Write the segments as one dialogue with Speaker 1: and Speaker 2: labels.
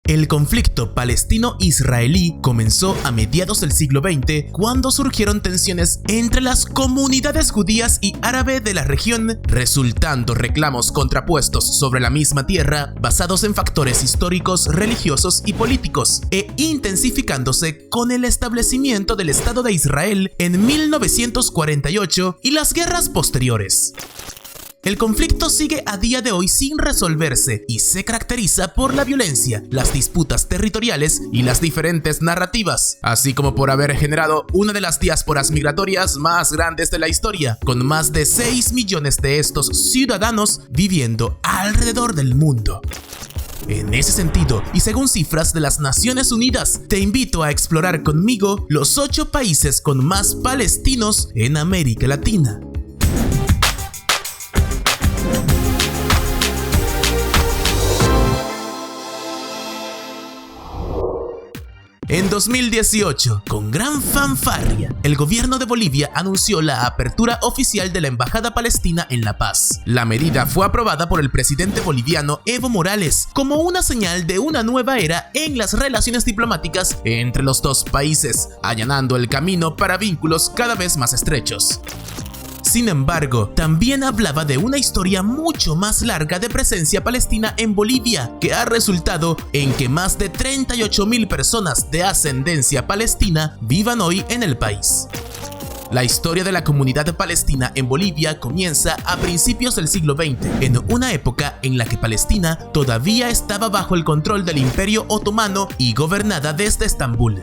Speaker 1: El conflicto palestino-israelí comenzó a mediados del siglo XX cuando surgieron tensiones entre las comunidades judías y árabe de la región, resultando reclamos contrapuestos sobre la misma tierra basados en factores históricos, religiosos y políticos, e intensificándose con el establecimiento del Estado de Israel en 1948 y las guerras posteriores. El conflicto sigue a día de hoy sin resolverse y se caracteriza por la violencia, las disputas territoriales y las diferentes narrativas, así como por haber generado una de las diásporas migratorias más grandes de la historia, con más de 6 millones de estos ciudadanos viviendo alrededor del mundo. En ese sentido, y según cifras de las Naciones Unidas, te invito a explorar conmigo los 8 países con más palestinos en América Latina. En 2018, con gran fanfarria, el gobierno de Bolivia anunció la apertura oficial de la Embajada Palestina en La Paz. La medida fue aprobada por el presidente boliviano Evo Morales como una señal de una nueva era en las relaciones diplomáticas entre los dos países, allanando el camino para vínculos cada vez más estrechos. Sin embargo, también hablaba de una historia mucho más larga de presencia palestina en Bolivia, que ha resultado en que más de 38.000 personas de ascendencia palestina vivan hoy en el país. La historia de la comunidad palestina en Bolivia comienza a principios del siglo XX, en una época en la que Palestina todavía estaba bajo el control del Imperio Otomano y gobernada desde Estambul.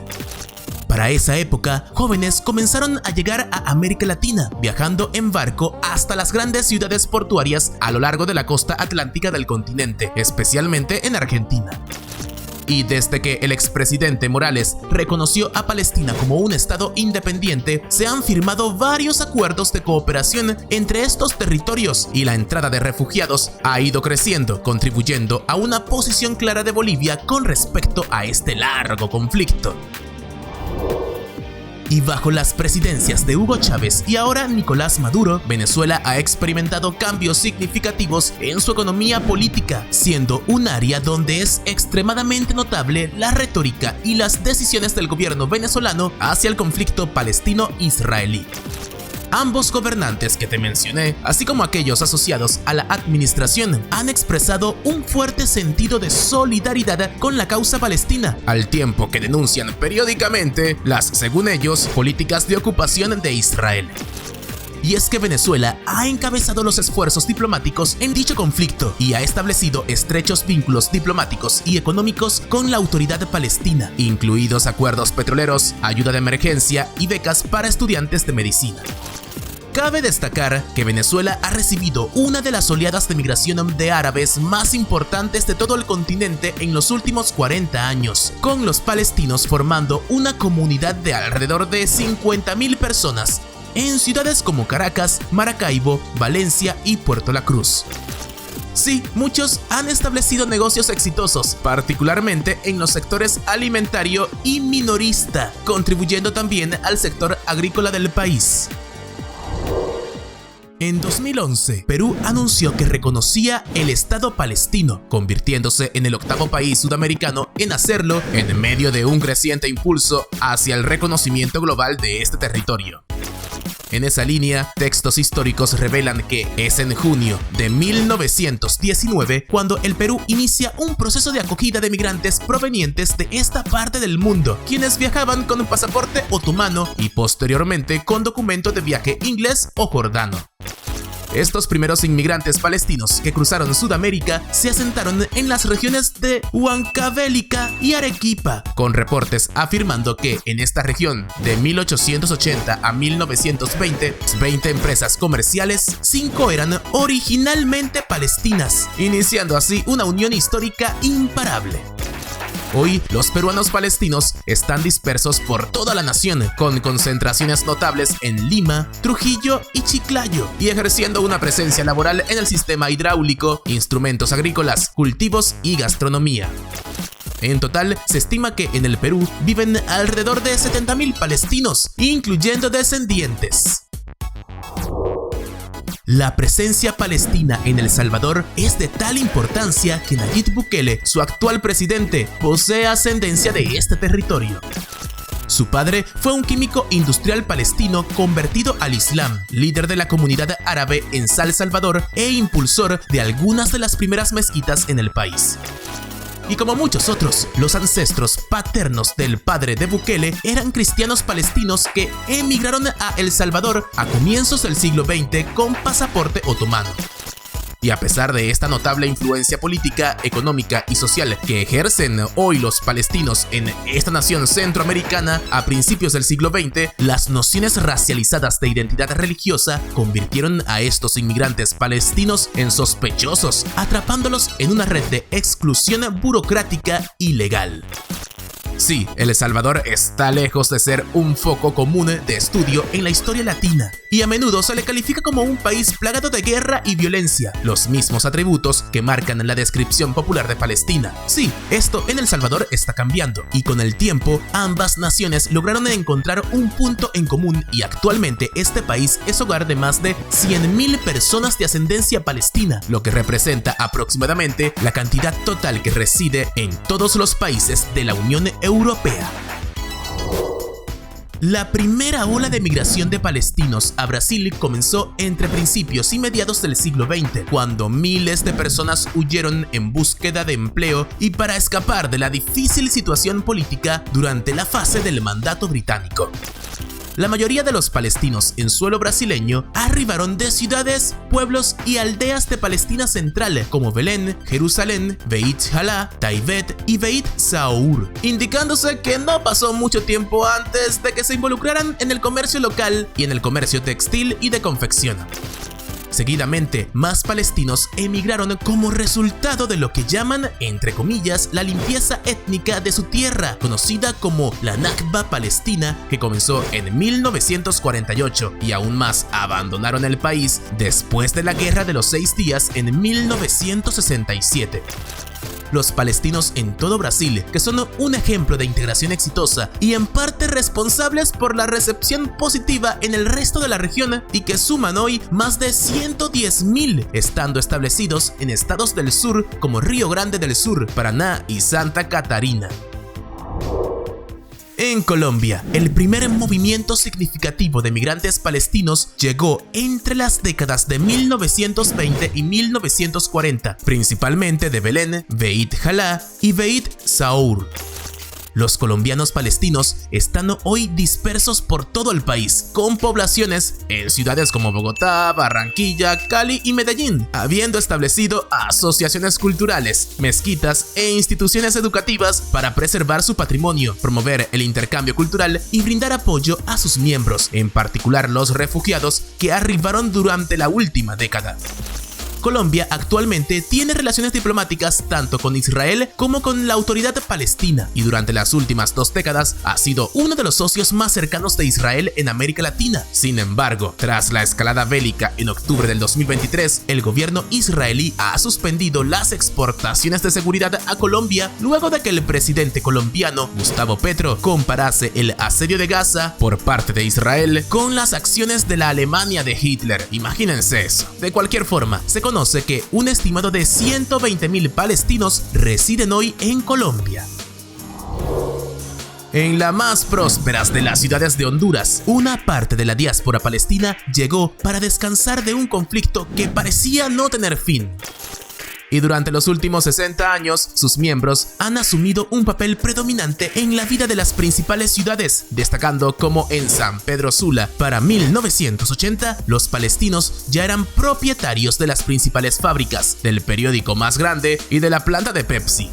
Speaker 1: Para esa época, jóvenes comenzaron a llegar a América Latina, viajando en barco hasta las grandes ciudades portuarias a lo largo de la costa atlántica del continente, especialmente en Argentina. Y desde que el expresidente Morales reconoció a Palestina como un estado independiente, se han firmado varios acuerdos de cooperación entre estos territorios y la entrada de refugiados ha ido creciendo, contribuyendo a una posición clara de Bolivia con respecto a este largo conflicto. Y bajo las presidencias de Hugo Chávez y ahora Nicolás Maduro, Venezuela ha experimentado cambios significativos en su economía política, siendo un área donde es extremadamente notable la retórica y las decisiones del gobierno venezolano hacia el conflicto palestino-israelí. Ambos gobernantes que te mencioné, así como aquellos asociados a la administración, han expresado un fuerte sentido de solidaridad con la causa palestina, al tiempo que denuncian periódicamente las, según ellos, políticas de ocupación de Israel. Y es que Venezuela ha encabezado los esfuerzos diplomáticos en dicho conflicto y ha establecido estrechos vínculos diplomáticos y económicos con la autoridad palestina, incluidos acuerdos petroleros, ayuda de emergencia y becas para estudiantes de medicina. Cabe destacar que Venezuela ha recibido una de las oleadas de migración de árabes más importantes de todo el continente en los últimos 40 años, con los palestinos formando una comunidad de alrededor de 50.000 personas en ciudades como Caracas, Maracaibo, Valencia y Puerto La Cruz. Sí, muchos han establecido negocios exitosos, particularmente en los sectores alimentario y minorista, contribuyendo también al sector agrícola del país. En 2011, Perú anunció que reconocía el Estado palestino, convirtiéndose en el 8º país sudamericano en hacerlo en medio de un creciente impulso hacia el reconocimiento global de este territorio. En esa línea, textos históricos revelan que es en junio de 1919 cuando el Perú inicia un proceso de acogida de migrantes provenientes de esta parte del mundo, quienes viajaban con un pasaporte otomano y posteriormente con documento de viaje inglés o jordano. Estos primeros inmigrantes palestinos que cruzaron Sudamérica se asentaron en las regiones de Huancavelica y Arequipa, con reportes afirmando que en esta región, de 1880 a 1920, 20 empresas comerciales, 5 eran originalmente palestinas, iniciando así una unión histórica imparable. Hoy, los peruanos palestinos están dispersos por toda la nación, con concentraciones notables en Lima, Trujillo y Chiclayo, y ejerciendo una presencia laboral en el sistema hidráulico, instrumentos agrícolas, cultivos y gastronomía. En total, se estima que en el Perú viven alrededor de 70.000 palestinos, incluyendo descendientes. La presencia palestina en El Salvador es de tal importancia que Nayib Bukele, su actual presidente, posee ascendencia de este territorio. Su padre fue un químico industrial palestino convertido al Islam, líder de la comunidad árabe en San Salvador e impulsor de algunas de las primeras mezquitas en el país. Y como muchos otros, los ancestros paternos del padre de Bukele eran cristianos palestinos que emigraron a El Salvador a comienzos del siglo XX con pasaporte otomano. Y a pesar de esta notable influencia política, económica y social que ejercen hoy los palestinos en esta nación centroamericana a principios del siglo XX, las nociones racializadas de identidad religiosa convirtieron a estos inmigrantes palestinos en sospechosos, atrapándolos en una red de exclusión burocrática y legal. Sí, El Salvador está lejos de ser un foco común de estudio en la historia latina, y a menudo se le califica como un país plagado de guerra y violencia, los mismos atributos que marcan la descripción popular de Palestina. Sí, esto en El Salvador está cambiando, y con el tiempo ambas naciones lograron encontrar un punto en común y actualmente este país es hogar de más de 100.000 personas de ascendencia palestina, lo que representa aproximadamente la cantidad total que reside en todos los países de la Unión Europea. La primera ola de migración de palestinos a Brasil comenzó entre principios y mediados del siglo XX, cuando miles de personas huyeron en búsqueda de empleo y para escapar de la difícil situación política durante la fase del mandato británico. La mayoría de los palestinos en suelo brasileño arribaron de ciudades, pueblos y aldeas de Palestina central como Belén, Jerusalén, Beit Jala, Taivet y Beit Saour, indicándose que no pasó mucho tiempo antes de que se involucraran en el comercio local y en el comercio textil y de confección. Seguidamente, más palestinos emigraron como resultado de lo que llaman, entre comillas, la limpieza étnica de su tierra, conocida como la Nakba palestina, que comenzó en 1948, y aún más abandonaron el país después de la Guerra de los 6 Días en 1967. Los palestinos en todo Brasil, que son un ejemplo de integración exitosa y en parte responsables por la recepción positiva en el resto de la región y que suman hoy más de 110.000, estando establecidos en estados del sur como Río Grande del Sur, Paraná y Santa Catarina. En Colombia, el primer movimiento significativo de migrantes palestinos llegó entre las décadas de 1920 y 1940, principalmente de Belén, Beit Jala y Beit Saour. Los colombianos palestinos están hoy dispersos por todo el país, con poblaciones en ciudades como Bogotá, Barranquilla, Cali y Medellín, habiendo establecido asociaciones culturales, mezquitas e instituciones educativas para preservar su patrimonio, promover el intercambio cultural y brindar apoyo a sus miembros, en particular los refugiados que arribaron durante la última década. Colombia actualmente tiene relaciones diplomáticas tanto con Israel como con la autoridad palestina y durante las últimas 2 décadas ha sido uno de los socios más cercanos de Israel en América Latina. Sin embargo, tras la escalada bélica en octubre del 2023, el gobierno israelí ha suspendido las exportaciones de seguridad a Colombia luego de que el presidente colombiano Gustavo Petro comparase el asedio de Gaza por parte de Israel con las acciones de la Alemania de Hitler. Imagínense eso. De cualquier forma, se conoce que un estimado de 120.000 palestinos residen hoy en Colombia. En las más prósperas de las ciudades de Honduras, una parte de la diáspora palestina llegó para descansar de un conflicto que parecía no tener fin. Y durante los últimos 60 años, sus miembros han asumido un papel predominante en la vida de las principales ciudades, destacando como en San Pedro Sula, para 1980, los palestinos ya eran propietarios de las principales fábricas, del periódico más grande y de la planta de Pepsi.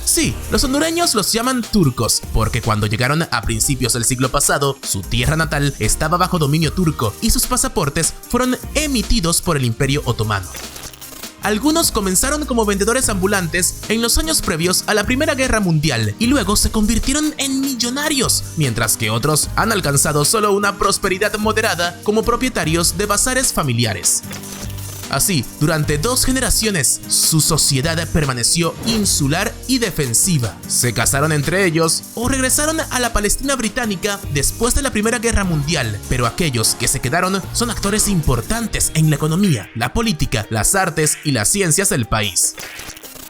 Speaker 1: Sí, los hondureños los llaman turcos, porque cuando llegaron a principios del siglo pasado, su tierra natal estaba bajo dominio turco y sus pasaportes fueron emitidos por el Imperio Otomano. Algunos comenzaron como vendedores ambulantes en los años previos a la Primera Guerra Mundial y luego se convirtieron en millonarios, mientras que otros han alcanzado solo una prosperidad moderada como propietarios de bazares familiares. Así, durante 2 generaciones, su sociedad permaneció insular y defensiva. Se casaron entre ellos o regresaron a la Palestina británica después de la Primera Guerra Mundial, pero aquellos que se quedaron son actores importantes en la economía, la política, las artes y las ciencias del país.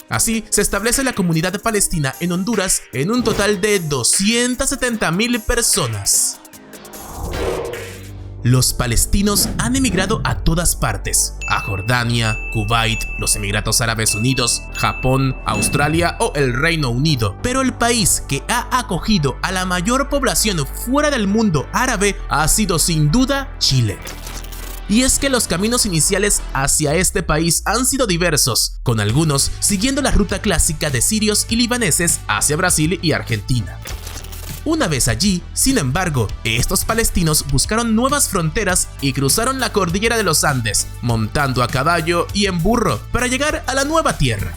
Speaker 1: Así, se establece la comunidad palestina en Honduras en un total de 270,000 personas. Los palestinos han emigrado a todas partes, a Jordania, Kuwait, los Emiratos Árabes Unidos, Japón, Australia o el Reino Unido, pero el país que ha acogido a la mayor población fuera del mundo árabe ha sido sin duda Chile. Y es que los caminos iniciales hacia este país han sido diversos, con algunos siguiendo la ruta clásica de sirios y libaneses hacia Brasil y Argentina. Una vez allí, sin embargo, estos palestinos buscaron nuevas fronteras y cruzaron la cordillera de los Andes, montando a caballo y en burro para llegar a la nueva tierra.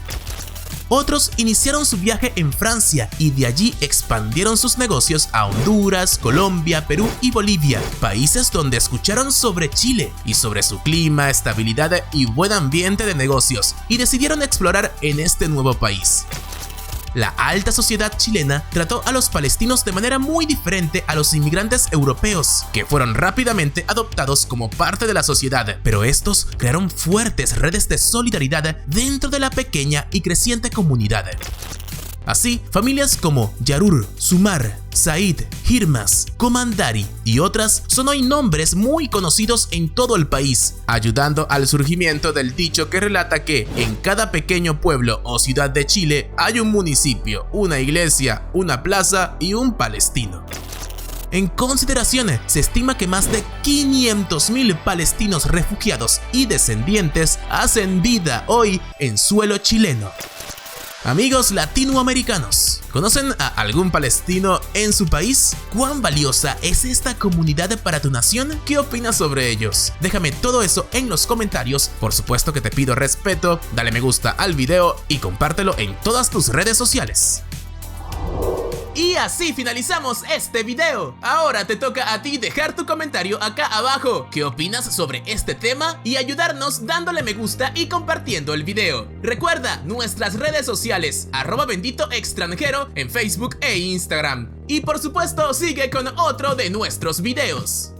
Speaker 1: Otros iniciaron su viaje en Francia y de allí expandieron sus negocios a Honduras, Colombia, Perú y Bolivia, países donde escucharon sobre Chile y sobre su clima, estabilidad y buen ambiente de negocios, y decidieron explorar en este nuevo país. La alta sociedad chilena trató a los palestinos de manera muy diferente a los inmigrantes europeos, que fueron rápidamente adoptados como parte de la sociedad, pero estos crearon fuertes redes de solidaridad dentro de la pequeña y creciente comunidad. Así, familias como Yarur, Sumar, Said, Hirmas, Comandari y otras son hoy nombres muy conocidos en todo el país, ayudando al surgimiento del dicho que relata que en cada pequeño pueblo o ciudad de Chile hay un municipio, una iglesia, una plaza y un palestino. En consideración, se estima que más de 500,000 palestinos refugiados y descendientes hacen vida hoy en suelo chileno. Amigos latinoamericanos, ¿conocen a algún palestino en su país? ¿Cuán valiosa es esta comunidad para tu nación? ¿Qué opinas sobre ellos? Déjame todo eso en los comentarios. Por supuesto que te pido respeto, dale me gusta al video y compártelo en todas tus redes sociales. Y así finalizamos este video. Ahora te toca a ti dejar tu comentario acá abajo. ¿Qué opinas sobre este tema? Y ayudarnos dándole me gusta y compartiendo el video. Recuerda nuestras redes sociales @benditoextranjero en Facebook e Instagram. Y por supuesto sigue con otro de nuestros videos.